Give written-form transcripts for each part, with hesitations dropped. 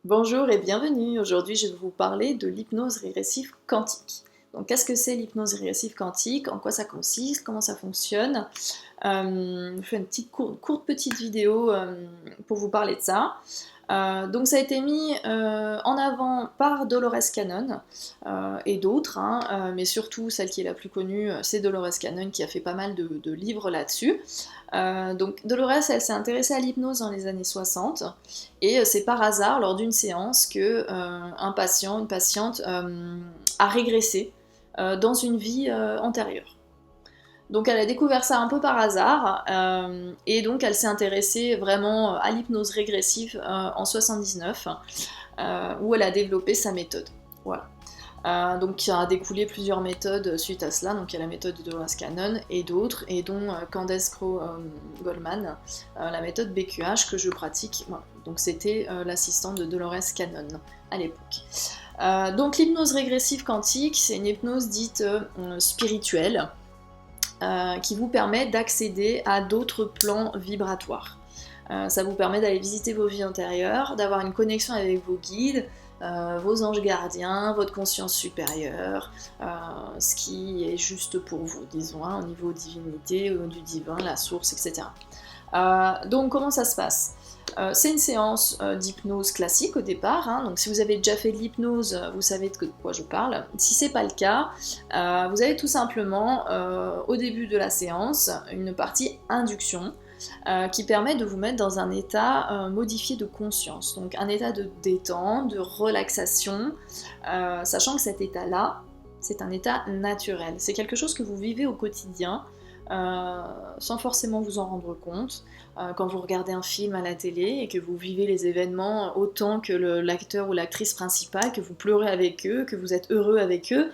Bonjour et bienvenue. Aujourd'hui, je vais vous parler de l'hypnose régressive quantique. Donc, qu'est-ce que c'est l'hypnose régressive quantique? En quoi ça consiste? Comment ça fonctionne? Je fais une courte petite vidéo pour vous parler de ça. Donc ça a été mis en avant par Dolores Cannon et d'autres, hein, mais surtout celle qui est la plus connue, c'est Dolores Cannon qui a fait pas mal de livres là-dessus. Donc Dolores, elle s'est intéressée à l'hypnose dans les années 60 et c'est par hasard lors d'une séance que un patient, une patiente a régressé dans une vie antérieure. Donc elle a découvert ça un peu par hasard, et donc elle s'est intéressée vraiment à l'hypnose régressive en 79, où elle a développé sa méthode. Voilà. Donc il a découlé plusieurs méthodes suite à cela, donc il y a la méthode de Dolores Cannon et d'autres, et dont Candace Goldman, la méthode BQH que je pratique. Voilà. Donc c'était l'assistante de Dolores Cannon à l'époque. Donc l'hypnose régressive quantique, c'est une hypnose dite spirituelle, qui vous permet d'accéder à d'autres plans vibratoires. Ça vous permet d'aller visiter vos vies antérieures, d'avoir une connexion avec vos guides, vos anges gardiens, votre conscience supérieure, ce qui est juste pour vous, disons, hein, au niveau divinité, du divin, la source, etc. Donc comment ça se passe? C'est une séance d'hypnose classique au départ, hein, donc si vous avez déjà fait de l'hypnose, vous savez de quoi je parle. Si c'est pas le cas, vous avez tout simplement au début de la séance une partie induction qui permet de vous mettre dans un état modifié de conscience, donc un état de détente, de relaxation, sachant que cet état-là, c'est un état naturel, c'est quelque chose que vous vivez au quotidien, sans forcément vous en rendre compte. Quand vous regardez un film à la télé et que vous vivez les événements autant que l'acteur ou l'actrice principale, que vous pleurez avec eux, que vous êtes heureux avec eux,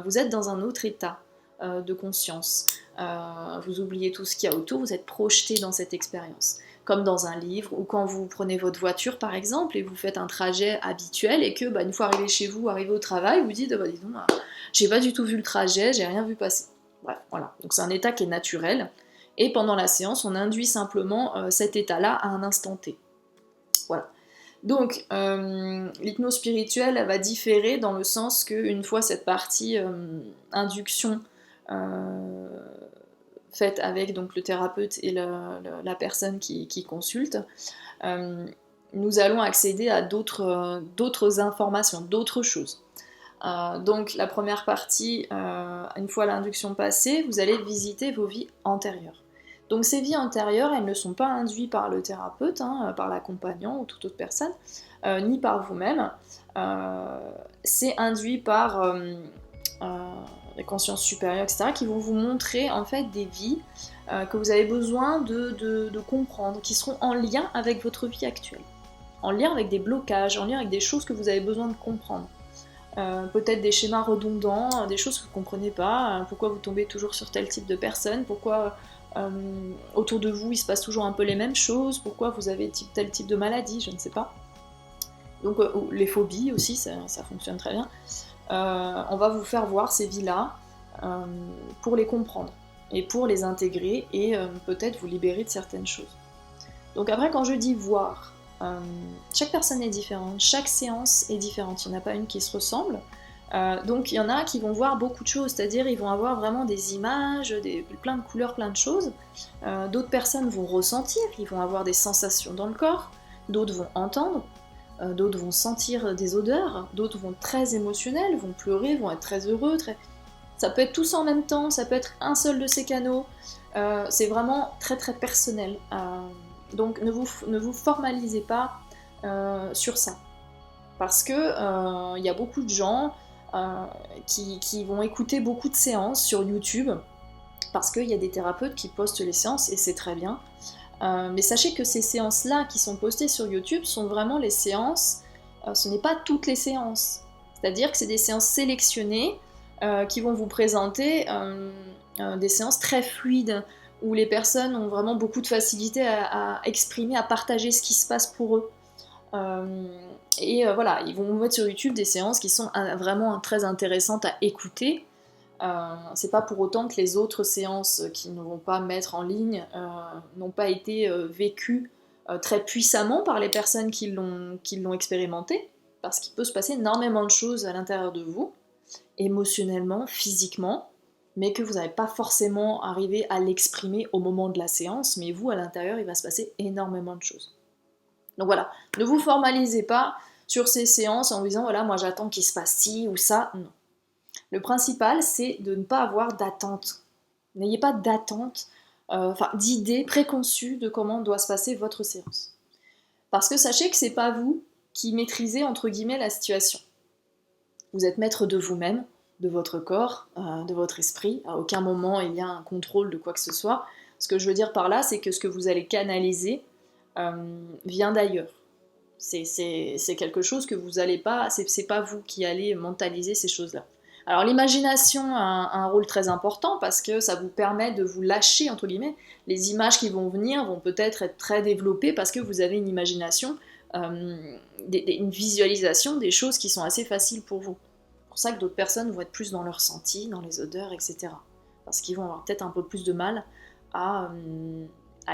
vous êtes dans un autre état de conscience. Vous oubliez tout ce qu'il y a autour, vous êtes projeté dans cette expérience. Comme dans un livre, ou quand vous prenez votre voiture par exemple, et vous faites un trajet habituel, et que une fois arrivé chez vous, arrivé au travail, vous dites dis donc, j'ai pas du tout vu le trajet, j'ai rien vu passer. Bref, voilà. Donc c'est un état qui est naturel. Et pendant la séance, on induit simplement cet état-là à un instant T. Voilà. Donc, l'hypnose spirituelle, elle va différer dans le sens qu'une fois cette partie induction faite avec donc, le thérapeute et la personne qui consulte, nous allons accéder à d'autres informations, d'autres choses. Donc la première partie, une fois l'induction passée, vous allez visiter vos vies antérieures. Donc ces vies antérieures, elles ne sont pas induites par le thérapeute, hein, par l'accompagnant ou toute autre personne, ni par vous-même. C'est induit par les consciences supérieures, etc., qui vont vous montrer en fait des vies que vous avez besoin de comprendre, qui seront en lien avec votre vie actuelle, en lien avec des blocages, en lien avec des choses que vous avez besoin de comprendre. Peut-être des schémas redondants, des choses que vous ne comprenez pas, pourquoi vous tombez toujours sur tel type de personne, pourquoi autour de vous il se passe toujours un peu les mêmes choses, pourquoi vous avez tel type de maladie, je ne sais pas. Donc les phobies aussi, ça fonctionne très bien. On va vous faire voir ces vies-là pour les comprendre et pour les intégrer et peut-être vous libérer de certaines choses. Donc après quand je dis voir, chaque personne est différente, chaque séance est différente, il n'y en a pas une qui se ressemble. Donc il y en a qui vont voir beaucoup de choses, c'est-à-dire ils vont avoir vraiment des images, plein de couleurs, plein de choses. D'autres personnes vont ressentir, ils vont avoir des sensations dans le corps, d'autres vont entendre, d'autres vont sentir des odeurs, d'autres vont être très émotionnels, vont pleurer, vont être très heureux. Ça peut être tous en même temps, ça peut être un seul de ces canaux. C'est vraiment très très personnel. Donc ne vous formalisez pas sur ça. Parce que y a beaucoup de gens qui vont écouter beaucoup de séances sur YouTube, parce qu'il y a des thérapeutes qui postent les séances, et c'est très bien. Mais sachez que ces séances-là qui sont postées sur YouTube sont vraiment les séances, ce n'est pas toutes les séances. C'est-à-dire que c'est des séances sélectionnées qui vont vous présenter des séances très fluides, où les personnes ont vraiment beaucoup de facilité à exprimer, à partager ce qui se passe pour eux. Voilà, ils vont vous mettre sur YouTube des séances qui sont vraiment très intéressantes à écouter. C'est pas pour autant que les autres séances qui ne vont pas mettre en ligne n'ont pas été vécues très puissamment par les personnes qui l'ont expérimenté, parce qu'il peut se passer énormément de choses à l'intérieur de vous, émotionnellement, physiquement, mais que vous n'avez pas forcément arrivé à l'exprimer au moment de la séance, mais vous, à l'intérieur, il va se passer énormément de choses. Donc voilà, ne vous formalisez pas sur ces séances en vous disant, voilà, moi j'attends qu'il se passe ci ou ça, non. Le principal, c'est de ne pas avoir d'attente. N'ayez pas d'attente, d'idées préconçues de comment doit se passer votre séance. Parce que sachez que c'est pas vous qui maîtrisez, entre guillemets, la situation. Vous êtes maître de vous-même, de votre corps, de votre esprit. À aucun moment il y a un contrôle de quoi que ce soit. Ce que je veux dire par là, c'est que ce que vous allez canaliser vient d'ailleurs. C'est quelque chose que vous n'allez pas... C'est pas vous qui allez mentaliser ces choses-là. Alors l'imagination a un rôle très important parce que ça vous permet de vous lâcher, entre guillemets. Les images qui vont venir vont peut-être être très développées parce que vous avez une imagination, une visualisation des choses qui sont assez faciles pour vous. C'est pour ça que d'autres personnes vont être plus dans leur ressenti, dans les odeurs, etc. Parce qu'ils vont avoir peut-être un peu plus de mal à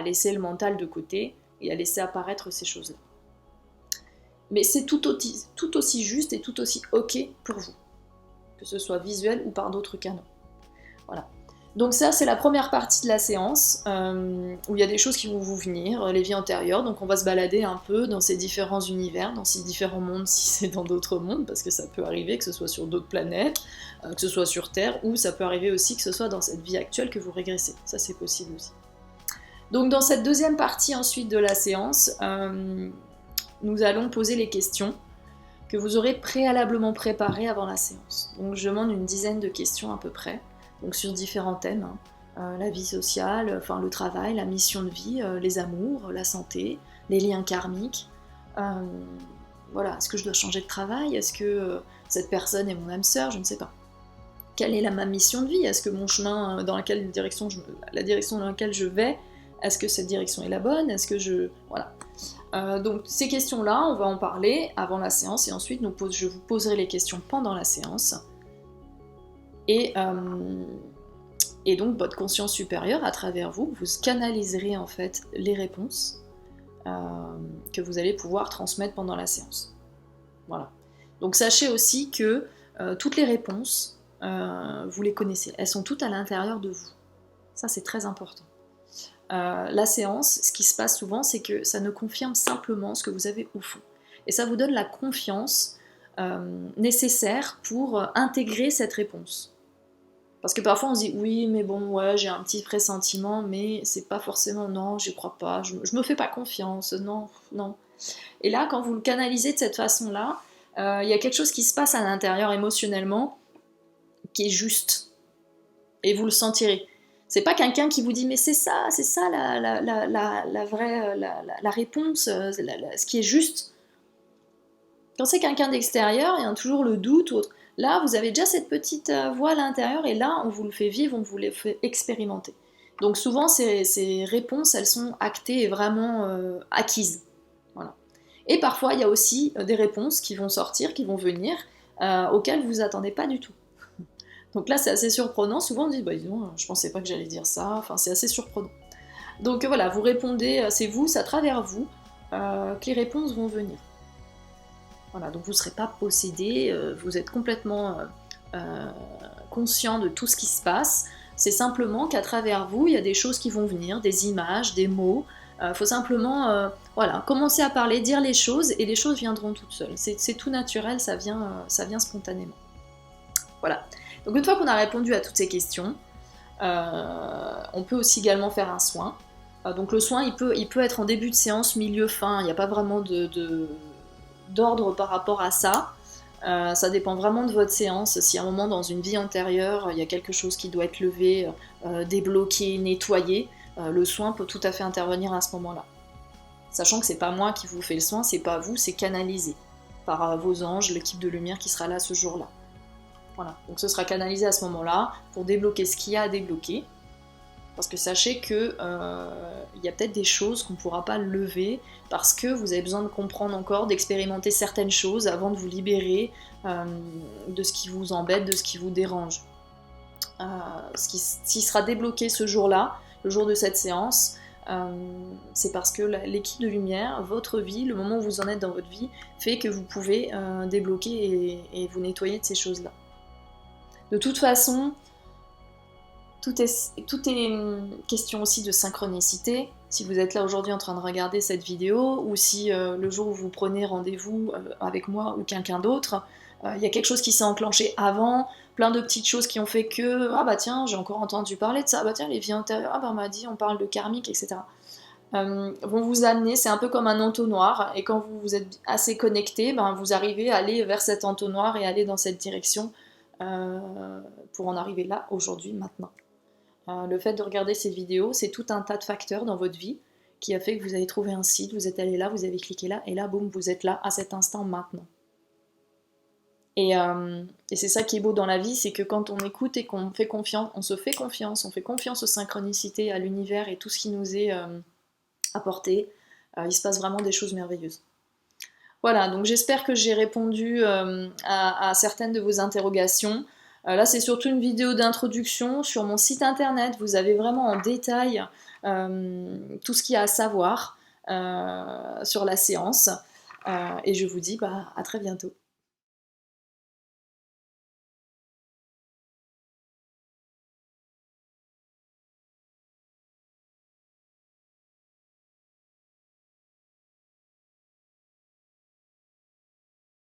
laisser le mental de côté et à laisser apparaître ces choses-là. Mais c'est tout aussi juste et tout aussi ok pour vous, que ce soit visuel ou par d'autres canaux. Voilà. Donc ça, c'est la première partie de la séance, où il y a des choses qui vont vous venir, les vies antérieures, donc on va se balader un peu dans ces différents univers, dans ces différents mondes, si c'est dans d'autres mondes, parce que ça peut arriver que ce soit sur d'autres planètes, que ce soit sur Terre, ou ça peut arriver aussi que ce soit dans cette vie actuelle que vous régressez, ça c'est possible aussi. Donc dans cette deuxième partie ensuite de la séance, nous allons poser les questions que vous aurez préalablement préparées avant la séance. Donc je demande une dizaine de questions à peu près, donc sur différents thèmes, la vie sociale, enfin le travail, la mission de vie, les amours, la santé, les liens karmiques. Voilà, est-ce que je dois changer de travail? Est-ce que cette personne est mon âme sœur? Je ne sais pas. Quelle est ma mission de vie? Est-ce que mon chemin, dans la direction dans laquelle je vais, est-ce que cette direction est la bonne? Est-ce que je... Voilà. Donc ces questions-là, on va en parler avant la séance et ensuite je vous poserai les questions pendant la séance. Et donc votre conscience supérieure, à travers vous canaliserez en fait les réponses que vous allez pouvoir transmettre pendant la séance. Voilà. Donc sachez aussi que toutes les réponses, vous les connaissez. Elles sont toutes à l'intérieur de vous. Ça, c'est très important. La séance, ce qui se passe souvent, c'est que ça ne confirme simplement ce que vous avez au fond. Et ça vous donne la confiance nécessaire pour intégrer cette réponse. Parce que parfois on se dit oui, mais bon, ouais, j'ai un petit pressentiment, mais c'est pas forcément non, j'y crois pas, je me fais pas confiance, non. Et là, quand vous le canalisez de cette façon-là, il y a quelque chose qui se passe à l'intérieur émotionnellement qui est juste. Et vous le sentirez. C'est pas quelqu'un qui vous dit mais c'est ça la vraie la réponse, ce qui est juste. Quand c'est quelqu'un d'extérieur, il y a toujours le doute ou autre. Là, vous avez déjà cette petite voix à l'intérieur et là, on vous le fait vivre, on vous le fait expérimenter. Donc souvent, ces réponses, elles sont actées et vraiment acquises. Voilà. Et parfois, il y a aussi des réponses qui vont sortir, qui vont venir, auxquelles vous vous attendez pas du tout. Donc là, c'est assez surprenant. Souvent, on dit, bah disons, je pensais pas que j'allais dire ça. Enfin, c'est assez surprenant. Donc voilà, vous répondez, c'est à travers vous, que les réponses vont venir. Voilà, donc vous ne serez pas possédé, vous êtes complètement conscient de tout ce qui se passe. C'est simplement qu'à travers vous, il y a des choses qui vont venir, des images, des mots. Il faut simplement commencer à parler, dire les choses, et les choses viendront toutes seules. C'est tout naturel, ça vient spontanément. Voilà. Donc une fois qu'on a répondu à toutes ces questions, on peut aussi également faire un soin. Donc le soin, il peut être en début de séance, milieu, fin, il n'y a pas vraiment d'ordre par rapport à ça. Ça dépend vraiment de votre séance. Si à un moment dans une vie antérieure, il y a quelque chose qui doit être levé, débloqué, nettoyé, le soin peut tout à fait intervenir à ce moment-là. Sachant que c'est pas moi qui vous fais le soin, c'est pas vous, c'est canalisé par vos anges, l'équipe de lumière qui sera là ce jour-là. Voilà, donc ce sera canalisé à ce moment-là pour débloquer ce qu'il y a à débloquer. Parce que sachez que y a peut-être des choses qu'on ne pourra pas lever parce que vous avez besoin de comprendre encore, d'expérimenter certaines choses avant de vous libérer de ce qui vous embête, de ce qui vous dérange. Ce qui sera débloqué ce jour-là, le jour de cette séance, c'est parce que l'équipe de lumière, votre vie, le moment où vous en êtes dans votre vie, fait que vous pouvez débloquer et vous nettoyer de ces choses-là. De toute façon, tout est question aussi de synchronicité. Si vous êtes là aujourd'hui en train de regarder cette vidéo, ou si le jour où vous prenez rendez-vous avec moi ou quelqu'un d'autre, il y a quelque chose qui s'est enclenché avant, plein de petites choses qui ont fait que, ah bah tiens, j'ai encore entendu parler de ça, ah bah tiens, les vies antérieures, ah bah on m'a dit, on parle de karmique, etc. Vont vous amener, c'est un peu comme un entonnoir, et quand vous êtes assez connecté, ben, vous arrivez à aller vers cet entonnoir et aller dans cette direction pour en arriver là, aujourd'hui, maintenant. Le fait de regarder cette vidéo, c'est tout un tas de facteurs dans votre vie qui a fait que vous avez trouvé un site, vous êtes allé là, vous avez cliqué là, et là, boum, vous êtes là à cet instant maintenant. Et c'est ça qui est beau dans la vie, c'est que quand on écoute et qu'on fait confiance, on se fait confiance, on fait confiance aux synchronicités, à l'univers et tout ce qui nous est apporté, il se passe vraiment des choses merveilleuses. Voilà, donc j'espère que j'ai répondu à certaines de vos interrogations. Là, c'est surtout une vidéo d'introduction sur mon site internet. Vous avez vraiment en détail tout ce qu'il y a à savoir sur la séance. Et je vous dis à très bientôt.